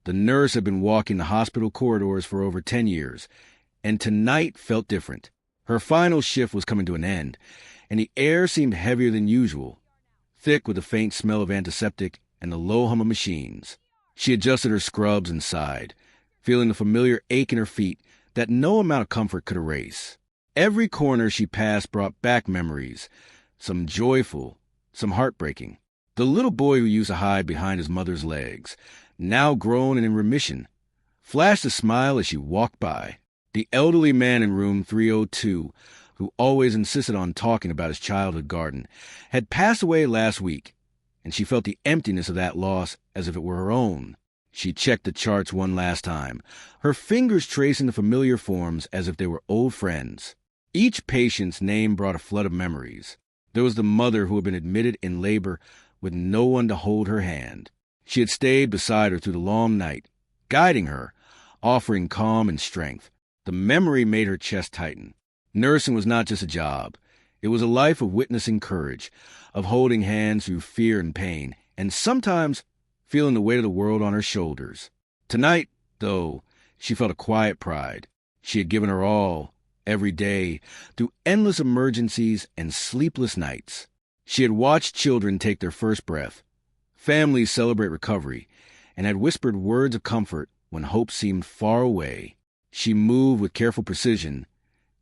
The nurse had been walking the hospital corridors for over 10 years, and tonight felt different. Her final shift was coming to an end, and the air seemed heavier than usual, thick with the faint smell of antiseptic and the low hum of machines. She adjusted her scrubs and sighed, feeling the familiar ache in her feet that no amount of comfort could erase. Every corner she passed brought back memories, some joyful, some heartbreaking. The little boy who used to hide behind his mother's legs, now grown and in remission, flashed a smile as she walked by. The elderly man in room 302, who always insisted on talking about his childhood garden, had passed away last week, and she felt the emptiness of that loss as if it were her own. She checked the charts one last time, her fingers tracing the familiar forms as if they were old friends. Each patient's name brought a flood of memories. There was the mother who had been admitted in labor with no one to hold her hand. She had stayed beside her through the long night, guiding her, offering calm and strength. The memory made her chest tighten. Nursing was not just a job. It was a life of witnessing courage, of holding hands through fear and pain, and sometimes feeling the weight of the world on her shoulders. Tonight, though, she felt a quiet pride. She had given her all, every day, through endless emergencies and sleepless nights. She had watched children take their first breath, families celebrate recovery, and had whispered words of comfort when hope seemed far away. She moved with careful precision,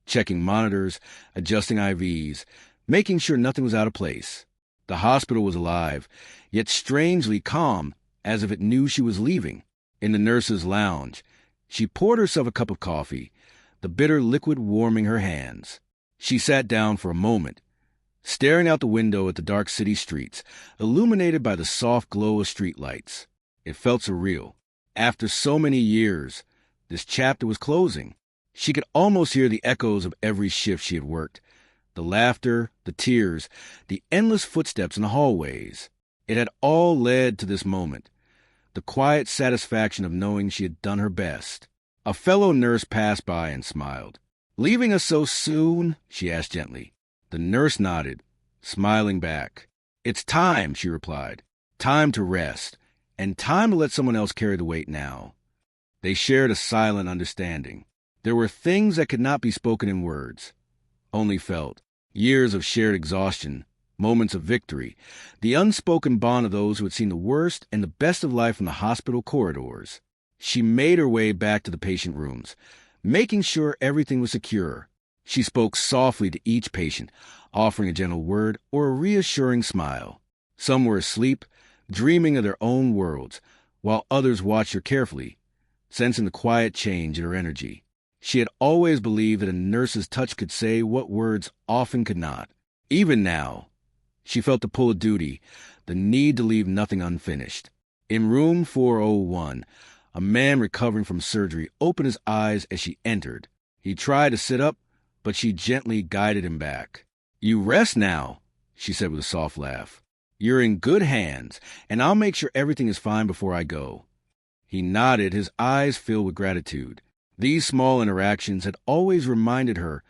checking monitors, adjusting IVs, making sure nothing was out of place. The hospital was alive, yet strangely calm, as if it knew she was leaving. In the nurse's lounge, she poured herself a cup of coffee, the bitter liquid warming her hands. She sat down for a moment, staring out the window at the dark city streets, illuminated by the soft glow of streetlights. It felt surreal. After so many years, this chapter was closing. She could almost hear the echoes of every shift she had worked, the laughter, the tears, the endless footsteps in the hallways. It had all led to this moment, the quiet satisfaction of knowing she had done her best. A fellow nurse passed by and smiled. "Leaving us so soon?" she asked gently. The nurse nodded, smiling back. "It's time," she replied. "Time to rest, and time to let someone else carry the weight now." They shared a silent understanding. There were things that could not be spoken in words, only felt. Years of shared exhaustion, moments of victory, the unspoken bond of those who had seen the worst and the best of life from the hospital corridors. She made her way back to the patient rooms, making sure everything was secure. She spoke softly to each patient, offering a gentle word or a reassuring smile. Some were asleep, dreaming of their own worlds, while others watched her carefully, sensing the quiet change in her energy. She had always believed that a nurse's touch could say what words often could not. Even now, she felt the pull of duty, the need to leave nothing unfinished. In room 401, a man recovering from surgery opened his eyes as she entered. He tried to sit up, but she gently guided him back. "You rest now," she said with a soft laugh. "You're in good hands, and I'll make sure everything is fine before I go." He nodded, his eyes filled with gratitude. These small interactions had always reminded her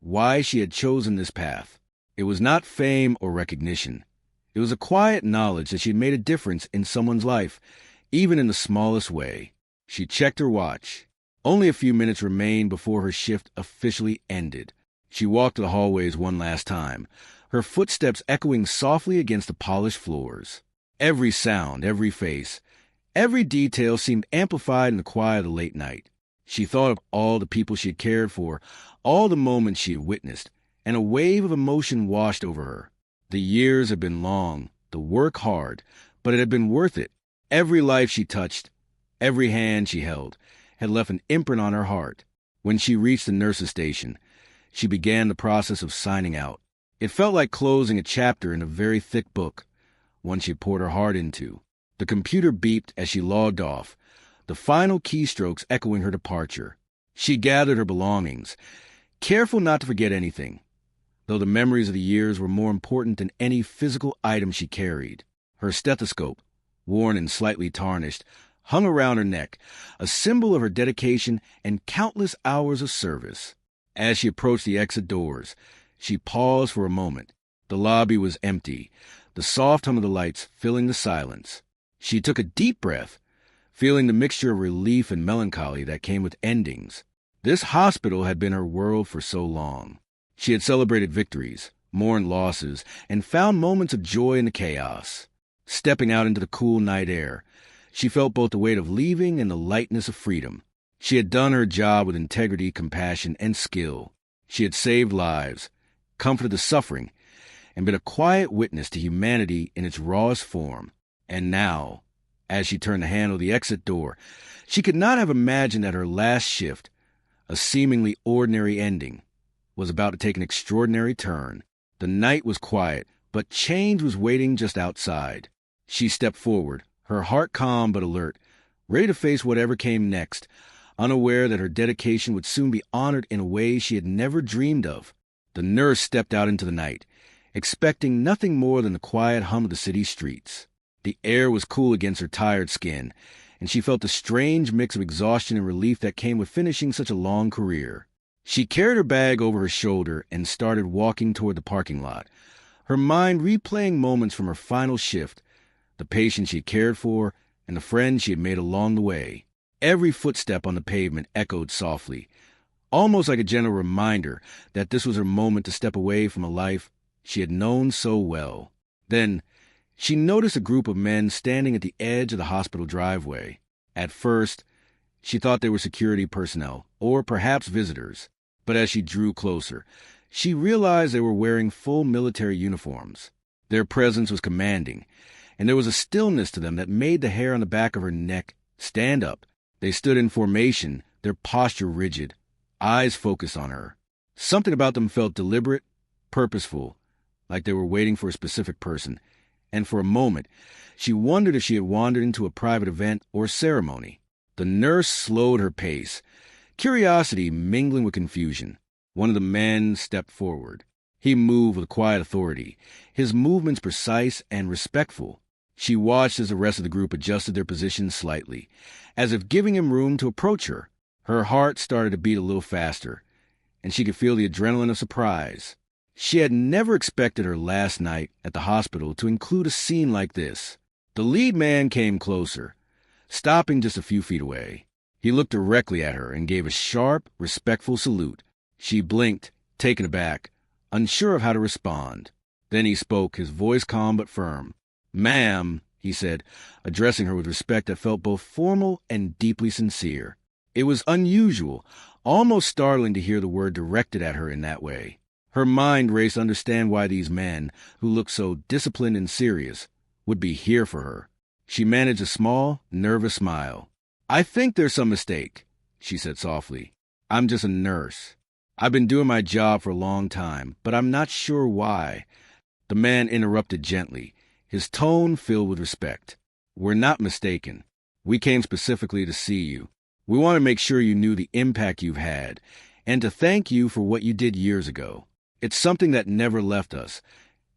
why she had chosen this path. It was not fame or recognition. It was a quiet knowledge that she had made a difference in someone's life, even in the smallest way. She checked her watch. Only a few minutes remained before her shift officially ended. She walked the hallways one last time, her footsteps echoing softly against the polished floors. Every sound, every face, every detail seemed amplified in the quiet of the late night. She thought of all the people she had cared for, all the moments she had witnessed, and a wave of emotion washed over her. The years had been long, the work hard, but it had been worth it. Every life she touched, every hand she held, had left an imprint on her heart. When she reached the nurse's station, she began the process of signing out. It felt like closing a chapter in a very thick book, one she had poured her heart into. The computer beeped as she logged off, the final keystrokes echoing her departure. She gathered her belongings, careful not to forget anything, though the memories of the years were more important than any physical item she carried. Her stethoscope, worn and slightly tarnished, hung around her neck, a symbol of her dedication and countless hours of service. As she approached the exit doors, she paused for a moment. The lobby was empty, the soft hum of the lights filling the silence. She took a deep breath, feeling the mixture of relief and melancholy that came with endings. This hospital had been her world for so long. She had celebrated victories, mourned losses, and found moments of joy in the chaos. Stepping out into the cool night air, she felt both the weight of leaving and the lightness of freedom. She had done her job with integrity, compassion, and skill. She had saved lives, comforted the suffering, and been a quiet witness to humanity in its rawest form. And now, as she turned to handle the exit door, she could not have imagined that her last shift, a seemingly ordinary ending, was about to take an extraordinary turn. The night was quiet, but change was waiting just outside. She stepped forward, her heart calm but alert, ready to face whatever came next, unaware that her dedication would soon be honored in a way she had never dreamed of. The nurse stepped out into the night, expecting nothing more than the quiet hum of the city streets. The air was cool against her tired skin, and she felt a strange mix of exhaustion and relief that came with finishing such a long career. She carried her bag over her shoulder and started walking toward the parking lot, her mind replaying moments from her final shift, the patient she had cared for, and the friends she had made along the way. Every footstep on the pavement echoed softly, almost like a gentle reminder that this was her moment to step away from a life she had known so well. Then, she noticed a group of men standing at the edge of the hospital driveway. At first, she thought they were security personnel, or perhaps visitors. But as she drew closer, she realized they were wearing full military uniforms. Their presence was commanding, and there was a stillness to them that made the hair on the back of her neck stand up. They stood in formation, their posture rigid, eyes focused on her. Something about them felt deliberate, purposeful, like they were waiting for a specific person. And for a moment, she wondered if she had wandered into a private event or ceremony. The nurse slowed her pace, curiosity mingling with confusion. One of the men stepped forward. He moved with quiet authority, his movements precise and respectful. She watched as the rest of the group adjusted their positions slightly, as if giving him room to approach her. Her heart started to beat a little faster, and she could feel the adrenaline of surprise. She had never expected her last night at the hospital to include a scene like this. The lead man came closer, stopping just a few feet away. He looked directly at her and gave a sharp, respectful salute. She blinked, taken aback, unsure of how to respond. Then he spoke, his voice calm but firm. "Ma'am," he said, addressing her with respect that felt both formal and deeply sincere. It was unusual, almost startling to hear the word directed at her in that way. Her mind raced to understand why these men, who looked so disciplined and serious, would be here for her. She managed a small, nervous smile. "I think there's some mistake," she said softly. "I'm just a nurse. I've been doing my job for a long time, but I'm not sure why." The man interrupted gently, his tone filled with respect. "We're not mistaken. We came specifically to see you. We want to make sure you knew the impact you've had, and to thank you for what you did years ago. It's something that never left us,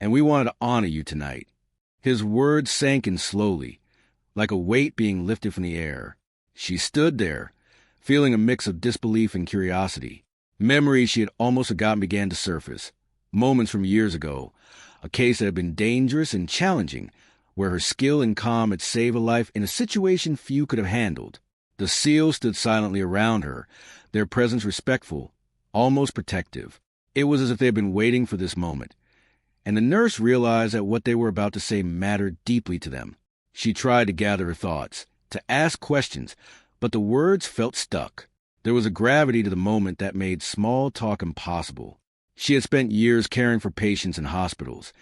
and we wanted to honor you tonight." His words sank in slowly, like a weight being lifted from the air. She stood there, feeling a mix of disbelief and curiosity. Memories she had almost forgotten began to surface. Moments from years ago, a case that had been dangerous and challenging, where her skill and calm had saved a life in a situation few could have handled. The SEALs stood silently around her, their presence respectful, almost protective. It was as if they had been waiting for this moment, and the nurse realized that what they were about to say mattered deeply to them. She tried to gather her thoughts, to ask questions, but the words felt stuck. There was a gravity to the moment that made small talk impossible. She had spent years caring for patients in hospitals,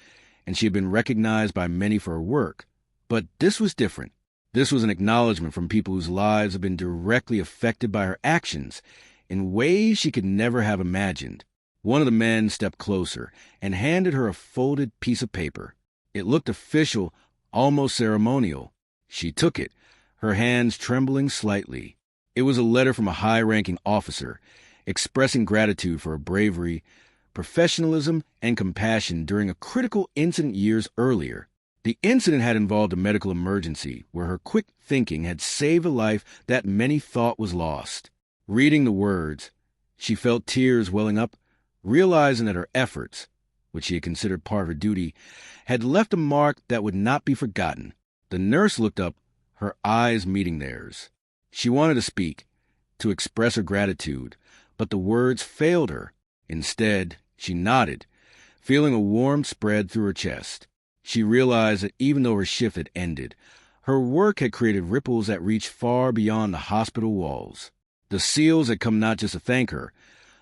and she had been recognized by many for her work. But this was different. This was an acknowledgement from people whose lives had been directly affected by her actions in ways she could never have imagined. One of the men stepped closer and handed her a folded piece of paper. It looked official, almost ceremonial. She took it, her hands trembling slightly. It was a letter from a high-ranking officer, expressing gratitude for her bravery, professionalism, and compassion during a critical incident years earlier. The incident had involved a medical emergency where her quick thinking had saved a life that many thought was lost. Reading the words, she felt tears welling up, realizing that her efforts, which she had considered part of her duty, had left a mark that would not be forgotten. The nurse looked up, her eyes meeting theirs. She wanted to speak, to express her gratitude, but the words failed her. Instead, she nodded, feeling a warmth spread through her chest. She realized that even though her shift had ended, her work had created ripples that reached far beyond the hospital walls. The SEALs had come not just to thank her,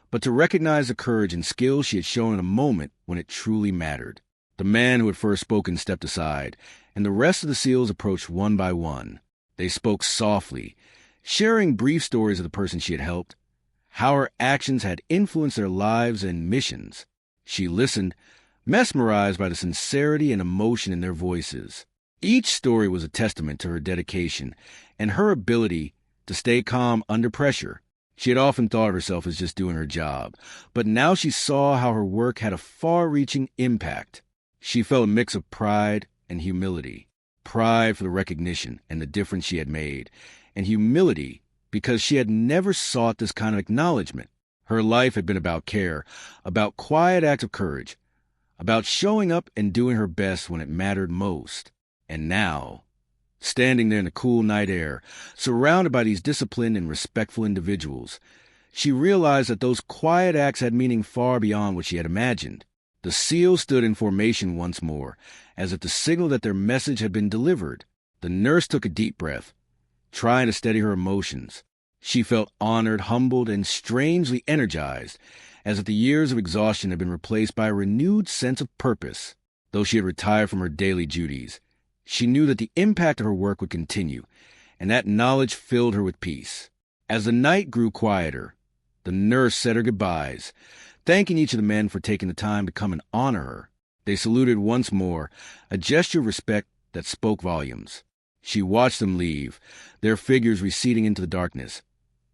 but to recognize the courage and skill she had shown in a moment when it truly mattered. The man who had first spoken stepped aside, and the rest of the SEALs approached one by one. They spoke softly, sharing brief stories of the person she had helped, how her actions had influenced their lives and missions. She listened, mesmerized by the sincerity and emotion in their voices. Each story was a testament to her dedication and her ability to stay calm under pressure. She had often thought of herself as just doing her job, but now she saw how her work had a far-reaching impact. She felt a mix of pride and humility. Pride for the recognition and the difference she had made, and humility because she had never sought this kind of acknowledgement. Her life had been about care, about quiet acts of courage, about showing up and doing her best when it mattered most. And now, standing there in the cool night air, surrounded by these disciplined and respectful individuals, she realized that those quiet acts had meaning far beyond what she had imagined. The SEALs stood in formation once more, as if to signal that their message had been delivered. The nurse took a deep breath, trying to steady her emotions. She felt honored, humbled, and strangely energized, as if the years of exhaustion had been replaced by a renewed sense of purpose. Though she had retired from her daily duties, she knew that the impact of her work would continue, and that knowledge filled her with peace. As the night grew quieter, the nurse said her goodbyes, thanking each of the men for taking the time to come and honor her. They saluted once more, a gesture of respect that spoke volumes. She watched them leave, their figures receding into the darkness,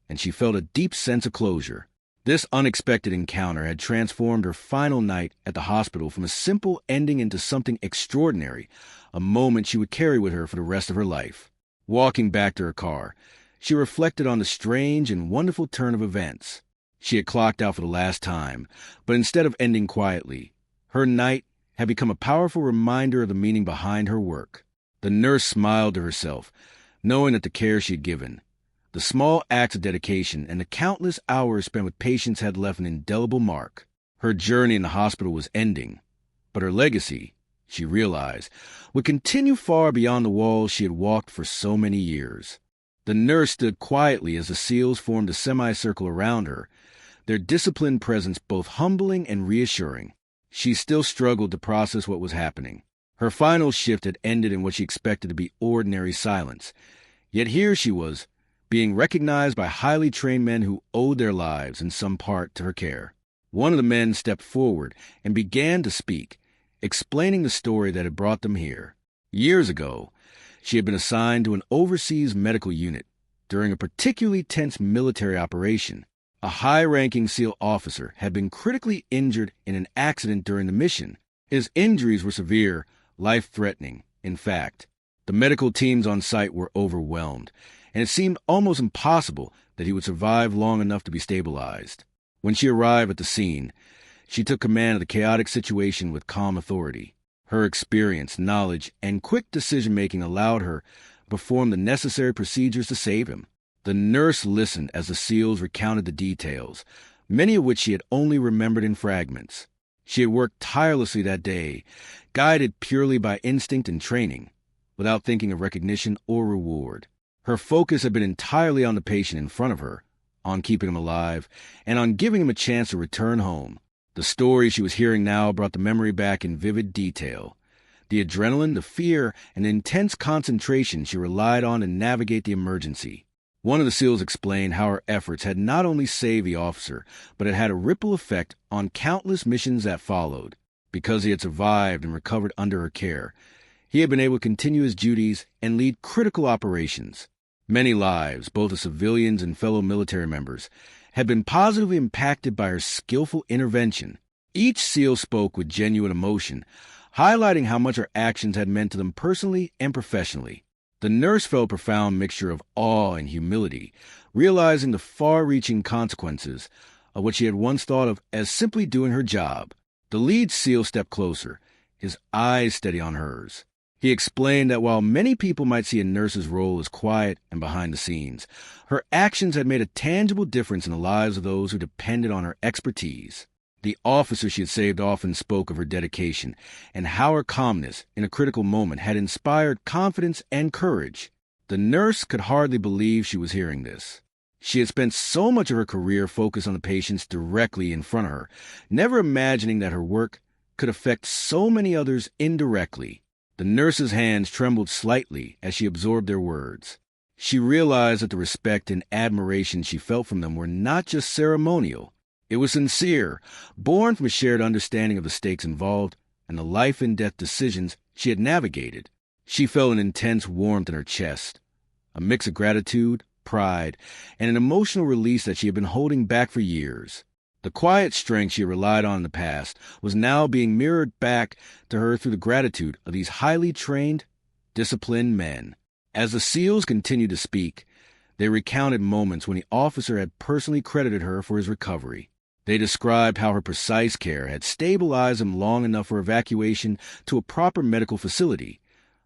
and she felt a deep sense of closure. This unexpected encounter had transformed her final night at the hospital from a simple ending into something extraordinary, a moment she would carry with her for the rest of her life. Walking back to her car, she reflected on the strange and wonderful turn of events. She had clocked out for the last time, but instead of ending quietly, her night had become a powerful reminder of the meaning behind her work. The nurse smiled to herself, knowing that the care she had given, the small acts of dedication, and the countless hours spent with patients had left an indelible mark. Her journey in the hospital was ending, but her legacy, she realized, would continue far beyond the walls she had walked for so many years. The nurse stood quietly as the SEALs formed a semicircle around her, their disciplined presence both humbling and reassuring. She still struggled to process what was happening. Her final shift had ended in what she expected to be ordinary silence. Yet here she was, being recognized by highly trained men who owed their lives in some part to her care. One of the men stepped forward and began to speak, explaining the story that had brought them here. Years ago, she had been assigned to an overseas medical unit during a particularly tense military operation. A high-ranking SEAL officer had been critically injured in an accident during the mission. His injuries were severe, life-threatening. In fact, the medical teams on site were overwhelmed, and it seemed almost impossible that he would survive long enough to be stabilized. When she arrived at the scene, she took command of the chaotic situation with calm authority. Her experience, knowledge, and quick decision-making allowed her to perform the necessary procedures to save him. The nurse listened as the SEALs recounted the details, many of which she had only remembered in fragments. She had worked tirelessly that day, guided purely by instinct and training, without thinking of recognition or reward. Her focus had been entirely on the patient in front of her, on keeping him alive, and on giving him a chance to return home. The story she was hearing now brought the memory back in vivid detail. The adrenaline, the fear, and the intense concentration she relied on to navigate the emergency. One of the SEALs explained how her efforts had not only saved the officer, but it had a ripple effect on countless missions that followed. Because he had survived and recovered under her care, he had been able to continue his duties and lead critical operations. Many lives, both of civilians and fellow military members, had been positively impacted by her skillful intervention. Each SEAL spoke with genuine emotion, highlighting how much her actions had meant to them personally and professionally. The nurse felt a profound mixture of awe and humility, realizing the far-reaching consequences of what she had once thought of as simply doing her job. The lead SEAL stepped closer, his eyes steady on hers. He explained that while many people might see a nurse's role as quiet and behind the scenes, her actions had made a tangible difference in the lives of those who depended on her expertise. The officer she had saved often spoke of her dedication and how her calmness in a critical moment had inspired confidence and courage. The nurse could hardly believe she was hearing this. She had spent so much of her career focused on the patients directly in front of her, never imagining that her work could affect so many others indirectly. The nurse's hands trembled slightly as she absorbed their words. She realized that the respect and admiration she felt from them were not just ceremonial. It was sincere, born from a shared understanding of the stakes involved and the life-and-death decisions she had navigated. She felt an intense warmth in her chest, a mix of gratitude, pride, and an emotional release that she had been holding back for years. The quiet strength she had relied on in the past was now being mirrored back to her through the gratitude of these highly trained, disciplined men. As the SEALs continued to speak, they recounted moments when the officer had personally credited her for his recovery. They described how her precise care had stabilized him long enough for evacuation to a proper medical facility,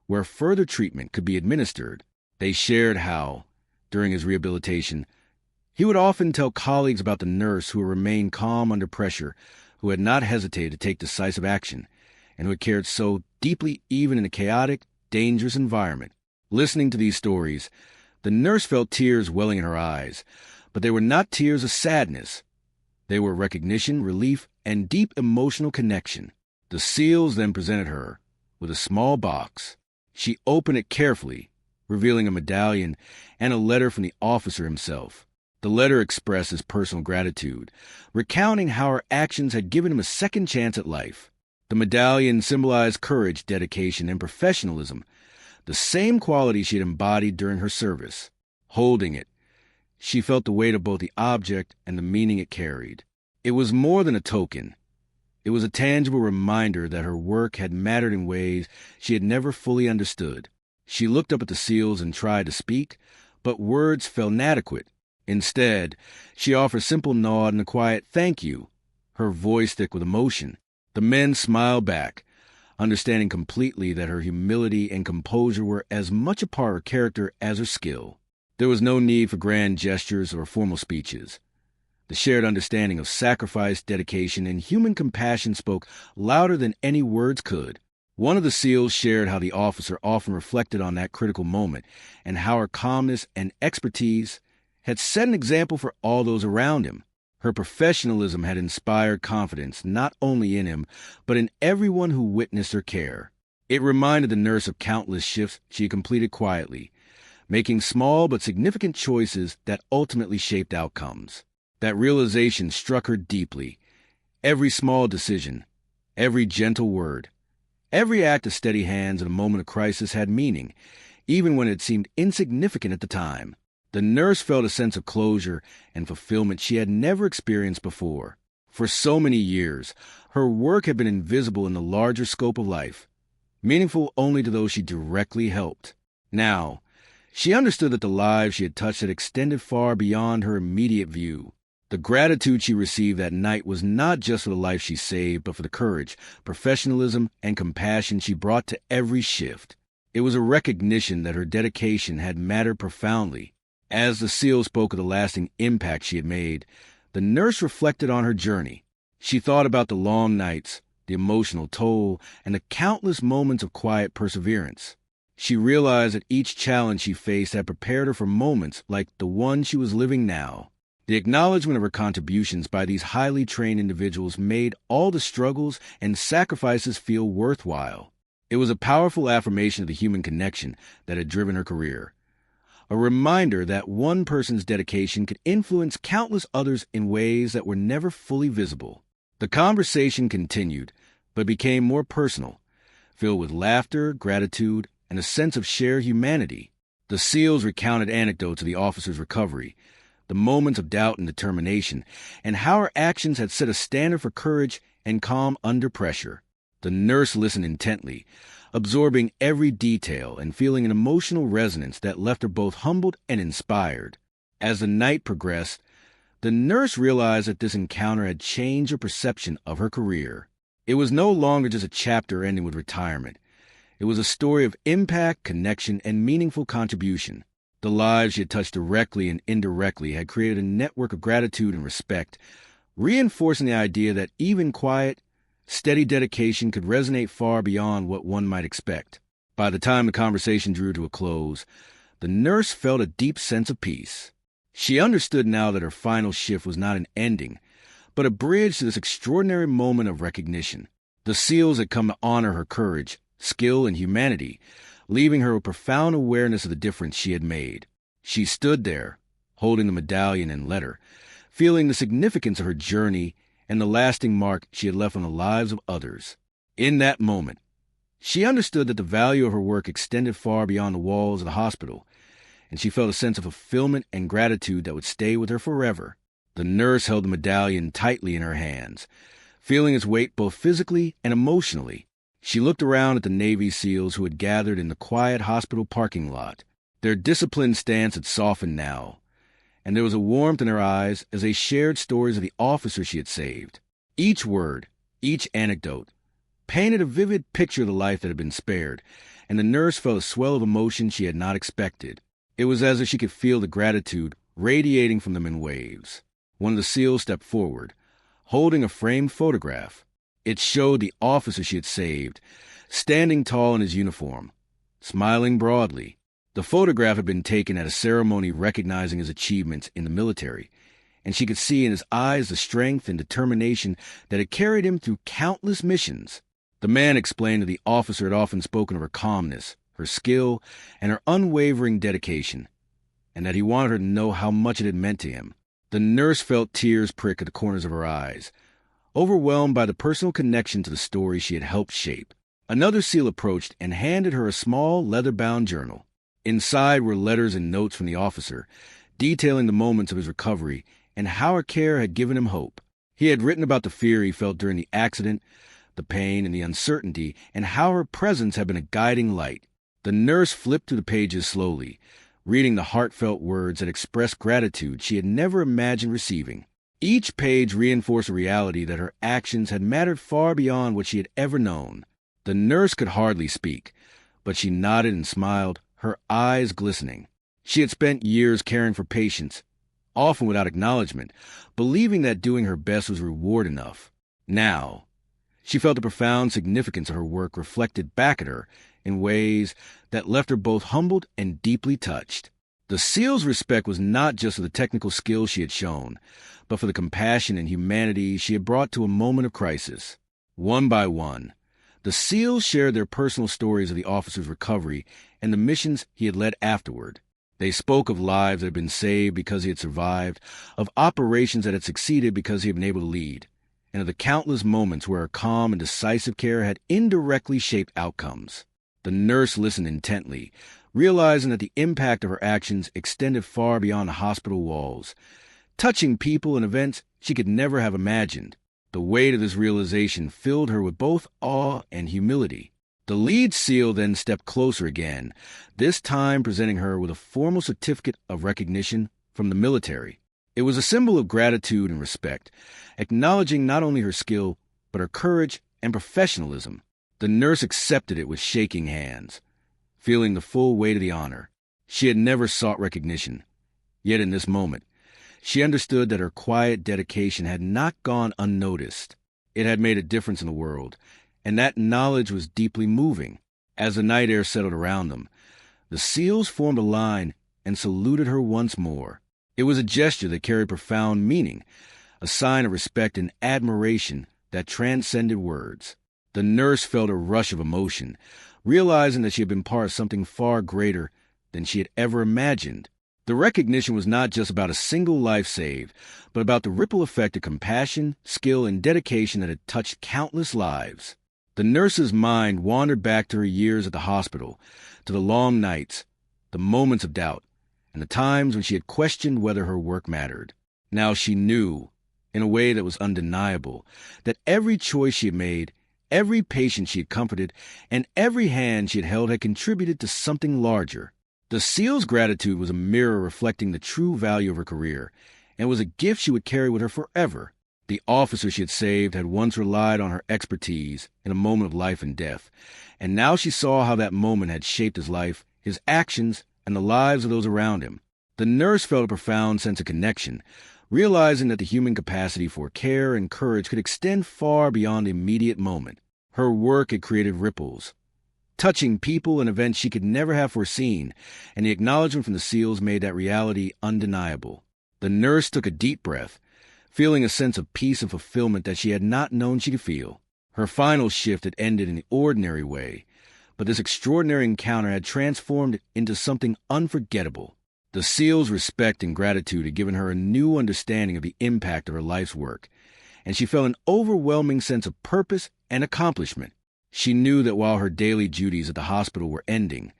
where further treatment could be administered. They shared how, during his rehabilitation, he would often tell colleagues about the nurse who had remained calm under pressure, who had not hesitated to take decisive action, and who had cared so deeply even in a chaotic, dangerous environment. Listening to these stories, the nurse felt tears welling in her eyes, but they were not tears of sadness. They were recognition, relief, and deep emotional connection. The SEALs then presented her with a small box. She opened it carefully, revealing a medallion and a letter from the officer himself. The letter expressed his personal gratitude, recounting how her actions had given him a second chance at life. The medallion symbolized courage, dedication, and professionalism, the same qualities she had embodied during her service. Holding it, she felt the weight of both the object and the meaning it carried. It was more than a token. It was a tangible reminder that her work had mattered in ways she had never fully understood. She looked up at the SEALs and tried to speak, but words felt inadequate. Instead, she offered a simple nod and a quiet thank you, her voice thick with emotion. The men smiled back, understanding completely that her humility and composure were as much a part of her character as her skill. There was no need for grand gestures or formal speeches. The shared understanding of sacrifice, dedication, and human compassion spoke louder than any words could. One of the SEALs shared how the officer often reflected on that critical moment and how her calmness and expertise had set an example for all those around him. Her professionalism had inspired confidence not only in him, but in everyone who witnessed her care. It reminded the nurse of countless shifts she had completed quietly, making small but significant choices that ultimately shaped outcomes. That realization struck her deeply. Every small decision, every gentle word, every act of steady hands in a moment of crisis had meaning, even when it seemed insignificant at the time. The nurse felt a sense of closure and fulfillment she had never experienced before. For so many years, her work had been invisible in the larger scope of life, meaningful only to those she directly helped. Now, she understood that the lives she had touched had extended far beyond her immediate view. The gratitude she received that night was not just for the life she saved, but for the courage, professionalism, and compassion she brought to every shift. It was a recognition that her dedication had mattered profoundly. As the SEAL spoke of the lasting impact she had made, the nurse reflected on her journey. She thought about the long nights, the emotional toll, and the countless moments of quiet perseverance. She realized that each challenge she faced had prepared her for moments like the one she was living now. The acknowledgement of her contributions by these highly trained individuals made all the struggles and sacrifices feel worthwhile. It was a powerful affirmation of the human connection that had driven her career. A reminder that one person's dedication could influence countless others in ways that were never fully visible. The conversation continued, but became more personal, filled with laughter, gratitude, and a sense of shared humanity. The SEALs recounted anecdotes of the officer's recovery, the moments of doubt and determination, and how her actions had set a standard for courage and calm under pressure. The nurse listened intently, absorbing every detail and feeling an emotional resonance that left her both humbled and inspired. As the night progressed, the nurse realized that this encounter had changed her perception of her career. It was no longer just a chapter ending with retirement. It was a story of impact, connection, and meaningful contribution. The lives she had touched directly and indirectly had created a network of gratitude and respect, reinforcing the idea that even quiet, steady dedication could resonate far beyond what one might expect. By the time the conversation drew to a close, the nurse felt a deep sense of peace. She understood now that her final shift was not an ending, but a bridge to this extraordinary moment of recognition. The SEALs had come to honor her courage, skill, and humanity, leaving her with profound awareness of the difference she had made. She stood there, holding the medallion and letter, feeling the significance of her journey and the lasting mark she had left on the lives of others. In that moment, she understood that the value of her work extended far beyond the walls of the hospital, and she felt a sense of fulfillment and gratitude that would stay with her forever. The nurse held the medallion tightly in her hands, feeling its weight both physically and emotionally. She looked around at the Navy SEALs who had gathered in the quiet hospital parking lot. Their disciplined stance had softened now, and there was a warmth in her eyes as they shared stories of the officers she had saved. Each word, each anecdote, painted a vivid picture of the life that had been spared, and the nurse felt a swell of emotion she had not expected. It was as if she could feel the gratitude radiating from them in waves. One of the SEALs stepped forward, holding a framed photograph. It showed the officer she had saved, standing tall in his uniform, smiling broadly. The photograph had been taken at a ceremony recognizing his achievements in the military, and she could see in his eyes the strength and determination that had carried him through countless missions. The man explained that the officer had often spoken of her calmness, her skill, and her unwavering dedication, and that he wanted her to know how much it had meant to him. The nurse felt tears prick at the corners of her eyes, overwhelmed by the personal connection to the story she had helped shape. Another SEAL approached and handed her a small, leather-bound journal. Inside were letters and notes from the officer, detailing the moments of his recovery and how her care had given him hope. He had written about the fear he felt during the accident, the pain and the uncertainty, and how her presence had been a guiding light. The nurse flipped through the pages slowly, reading the heartfelt words that expressed gratitude she had never imagined receiving. Each page reinforced the reality that her actions had mattered far beyond what she had ever known. The nurse could hardly speak, but she nodded and smiled, her eyes glistening. She had spent years caring for patients, often without acknowledgement, believing that doing her best was reward enough. Now, she felt the profound significance of her work reflected back at her in ways that left her both humbled and deeply touched. The SEAL's respect was not just for the technical skills she had shown, but for the compassion and humanity she had brought to a moment of crisis. One by one, the SEALs shared their personal stories of the officer's recovery and the missions he had led afterward. They spoke of lives that had been saved because he had survived, of operations that had succeeded because he had been able to lead, and of the countless moments where her calm and decisive care had indirectly shaped outcomes. The nurse listened intently, realizing that the impact of her actions extended far beyond the hospital walls, touching people and events she could never have imagined. The weight of this realization filled her with both awe and humility. The lead SEAL then stepped closer again, this time presenting her with a formal certificate of recognition from the military. It was a symbol of gratitude and respect, acknowledging not only her skill, but her courage and professionalism. The nurse accepted it with shaking hands, feeling the full weight of the honor. She had never sought recognition, yet in this moment, she understood that her quiet dedication had not gone unnoticed. It had made a difference in the world, and that knowledge was deeply moving. As the night air settled around them, the SEALs formed a line and saluted her once more. It was a gesture that carried profound meaning, a sign of respect and admiration that transcended words. The nurse felt a rush of emotion, realizing that she had been part of something far greater than she had ever imagined. The recognition was not just about a single life saved, but about the ripple effect of compassion, skill, and dedication that had touched countless lives. The nurse's mind wandered back to her years at the hospital, to the long nights, the moments of doubt, and the times when she had questioned whether her work mattered. Now she knew, in a way that was undeniable, that every choice she had made, every patient she had comforted, and every hand she had held had contributed to something larger. The SEAL's gratitude was a mirror reflecting the true value of her career, and was a gift she would carry with her forever. The officer she had saved had once relied on her expertise in a moment of life and death, and now she saw how that moment had shaped his life, his actions, and the lives of those around him. The nurse felt a profound sense of connection, realizing that the human capacity for care and courage could extend far beyond the immediate moment. Her work had created ripples, touching people and events she could never have foreseen, and the acknowledgement from the SEALs made that reality undeniable. The nurse took a deep breath, feeling a sense of peace and fulfillment that she had not known she could feel. Her final shift had ended in the ordinary way, but this extraordinary encounter had transformed it into something unforgettable. The SEALs' respect and gratitude had given her a new understanding of the impact of her life's work, and she felt an overwhelming sense of purpose and accomplishment. She knew that while her daily duties at the hospital were ending,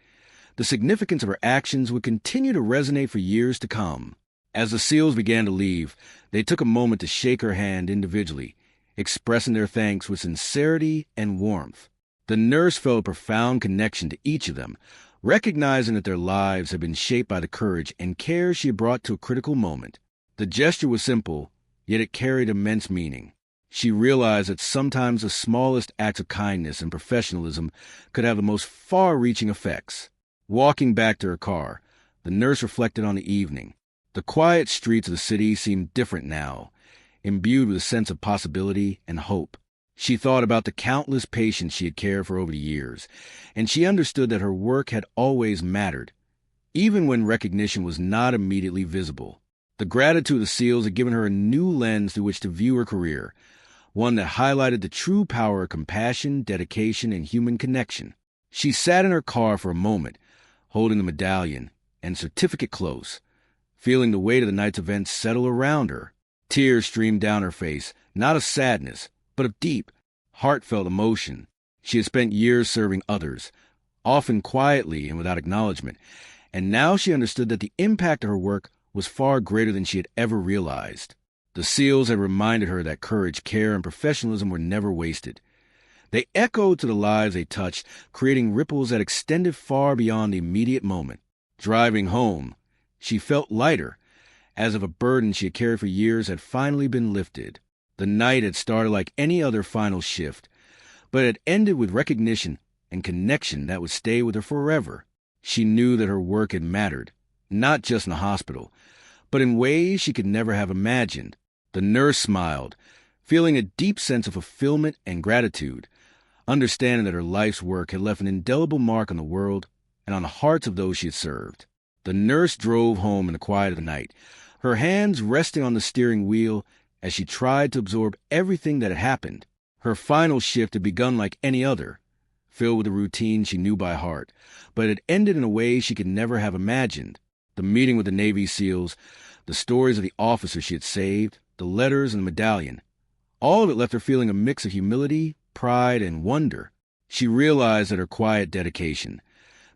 the significance of her actions would continue to resonate for years to come. As the SEALs began to leave, they took a moment to shake her hand individually, expressing their thanks with sincerity and warmth. The nurse felt a profound connection to each of them, recognizing that their lives had been shaped by the courage and care she had brought to a critical moment. The gesture was simple, yet it carried immense meaning. She realized that sometimes the smallest acts of kindness and professionalism could have the most far-reaching effects. Walking back to her car, the nurse reflected on the evening. The quiet streets of the city seemed different now, imbued with a sense of possibility and hope. She thought about the countless patients she had cared for over the years, and she understood that her work had always mattered, even when recognition was not immediately visible. The gratitude of the SEALs had given her a new lens through which to view her career, one that highlighted the true power of compassion, dedication, and human connection. She sat in her car for a moment, holding the medallion and certificate close, feeling the weight of the night's events settle around her. Tears streamed down her face, not of sadness, but of deep, heartfelt emotion. She had spent years serving others, often quietly and without acknowledgement, and now she understood that the impact of her work was far greater than she had ever realized. The SEALs had reminded her that courage, care, and professionalism were never wasted. They echoed to the lives they touched, creating ripples that extended far beyond the immediate moment. Driving home, she felt lighter, as if a burden she had carried for years had finally been lifted. The night had started like any other final shift, but it ended with recognition and connection that would stay with her forever. She knew that her work had mattered, not just in the hospital, but in ways she could never have imagined. The nurse smiled, feeling a deep sense of fulfillment and gratitude, understanding that her life's work had left an indelible mark on the world and on the hearts of those she had served. The nurse drove home in the quiet of the night, her hands resting on the steering wheel as she tried to absorb everything that had happened. Her final shift had begun like any other, filled with a routine she knew by heart, but it ended in a way she could never have imagined. The meeting with the Navy SEALs, the stories of the officer she had saved, the letters and the medallion, all of it left her feeling a mix of humility, pride, and wonder. She realized that her quiet dedication,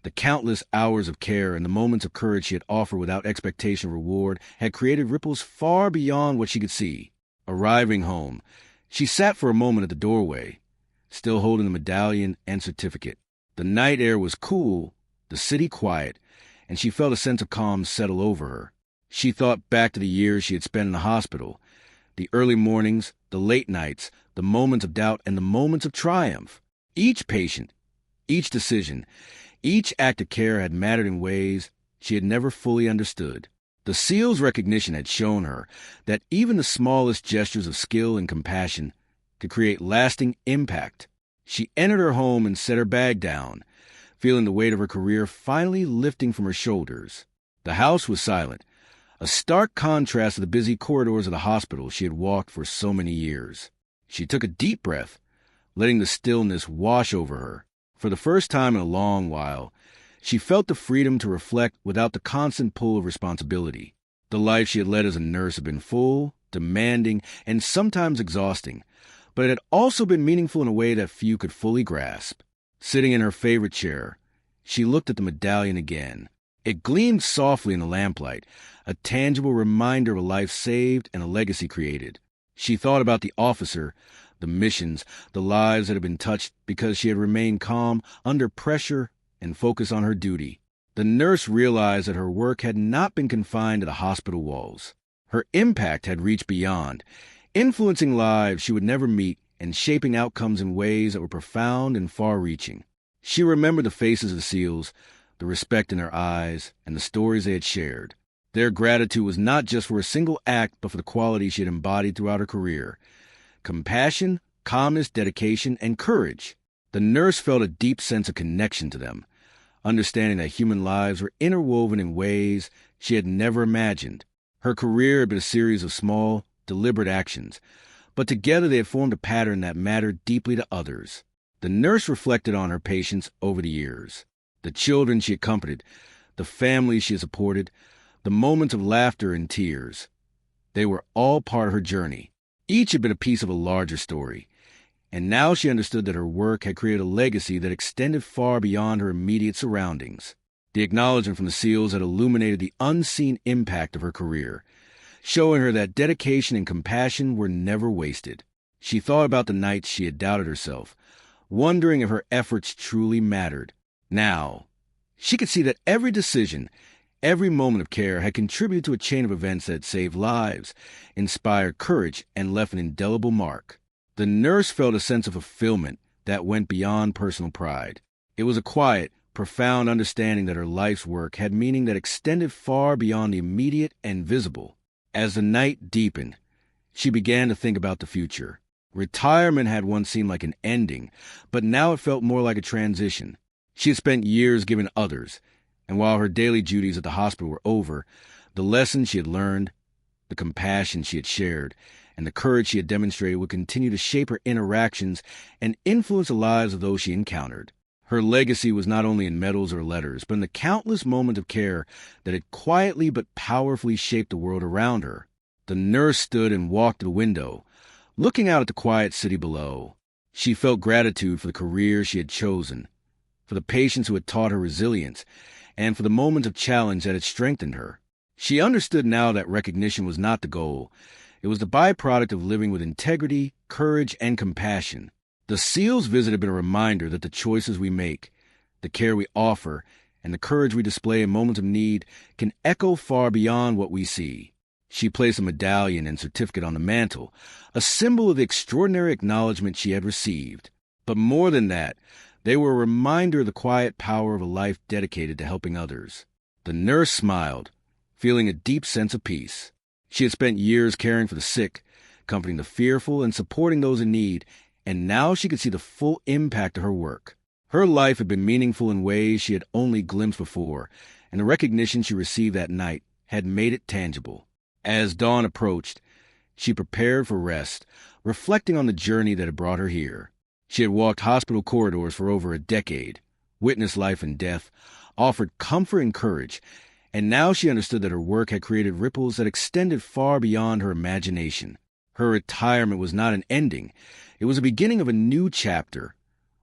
the countless hours of care and the moments of courage she had offered without expectation of reward had created ripples far beyond what she could see. Arriving home, she sat for a moment at the doorway, still holding the medallion and certificate. The night air was cool, the city quiet, and she felt a sense of calm settle over her. She thought back to the years she had spent in the hospital, the early mornings, the late nights, the moments of doubt, and the moments of triumph. Each patient, each decision, each act of care had mattered in ways she had never fully understood. The SEALs' recognition had shown her that even the smallest gestures of skill and compassion could create lasting impact. She entered her home and set her bag down, feeling the weight of her career finally lifting from her shoulders. The house was silent, a stark contrast to the busy corridors of the hospital she had walked for so many years. She took a deep breath, letting the stillness wash over her. For the first time in a long while, she felt the freedom to reflect without the constant pull of responsibility. The life she had led as a nurse had been full, demanding, and sometimes exhausting, but it had also been meaningful in a way that few could fully grasp. Sitting in her favorite chair, she looked at the medallion again. It gleamed softly in the lamplight, a tangible reminder of a life saved and a legacy created. She thought about the officer, the missions, the lives that had been touched because she had remained calm under pressure and focused on her duty. The nurse realized that her work had not been confined to the hospital walls. Her impact had reached beyond, influencing lives she would never meet and shaping outcomes in ways that were profound and far-reaching. She remembered the faces of the SEALs, the respect in their eyes, and the stories they had shared. Their gratitude was not just for a single act, but for the qualities she had embodied throughout her career: compassion, calmness, dedication, and courage. The nurse felt a deep sense of connection to them, understanding that human lives were interwoven in ways she had never imagined. Her career had been a series of small, deliberate actions, but together they had formed a pattern that mattered deeply to others. The nurse reflected on her patients over the years, the children she accompanied, the families she had supported, the moments of laughter and tears. They were all part of her journey. Each had been a piece of a larger story, and now she understood that her work had created a legacy that extended far beyond her immediate surroundings. The acknowledgement from the SEALs had illuminated the unseen impact of her career, showing her that dedication and compassion were never wasted. She thought about the nights she had doubted herself, wondering if her efforts truly mattered. Now, she could see that every decision, every moment of care had contributed to a chain of events that saved lives, inspired courage, and left an indelible mark. The nurse felt a sense of fulfillment that went beyond personal pride. It was a quiet, profound understanding that her life's work had meaning that extended far beyond the immediate and visible. As the night deepened, she began to think about the future. Retirement had once seemed like an ending, but now it felt more like a transition. She had spent years giving others, and while her daily duties at the hospital were over, the lessons she had learned, the compassion she had shared, and the courage she had demonstrated would continue to shape her interactions and influence the lives of those she encountered. Her legacy was not only in medals or letters, but in the countless moments of care that had quietly but powerfully shaped the world around her. The nurse stood and walked to the window, looking out at the quiet city below. She felt gratitude for the career she had chosen, for the patients who had taught her resilience, and for the moments of challenge that had strengthened her. She understood now that recognition was not the goal. It was the byproduct of living with integrity, courage, and compassion. The SEALs' visit had been a reminder that the choices we make, the care we offer, and the courage we display in moments of need can echo far beyond what we see. She placed a medallion and certificate on the mantel, a symbol of the extraordinary acknowledgement she had received. But more than that, they were a reminder of the quiet power of a life dedicated to helping others. The nurse smiled, feeling a deep sense of peace. She had spent years caring for the sick, comforting the fearful, and supporting those in need, and now she could see the full impact of her work. Her life had been meaningful in ways she had only glimpsed before, and the recognition she received that night had made it tangible. As dawn approached, she prepared for rest, reflecting on the journey that had brought her here. She had walked hospital corridors for over a decade, witnessed life and death, offered comfort and courage, and now she understood that her work had created ripples that extended far beyond her imagination. Her retirement was not an ending. It was the beginning of a new chapter,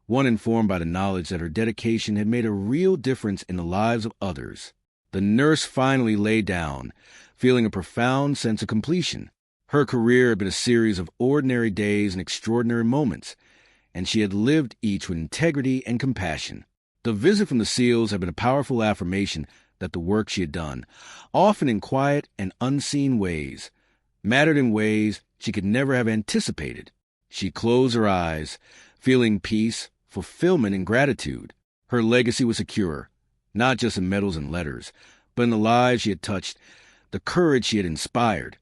one informed by the knowledge that her dedication had made a real difference in the lives of others. The nurse finally lay down, feeling a profound sense of completion. Her career had been a series of ordinary days and extraordinary moments, and she had lived each with integrity and compassion. The visit from the SEALs had been a powerful affirmation that the work she had done, often in quiet and unseen ways, mattered in ways she could never have anticipated. She closed her eyes, feeling peace, fulfillment, and gratitude. Her legacy was secure, not just in medals and letters, but in the lives she had touched, the courage she had inspired,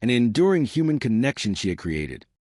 and the enduring human connection she had created.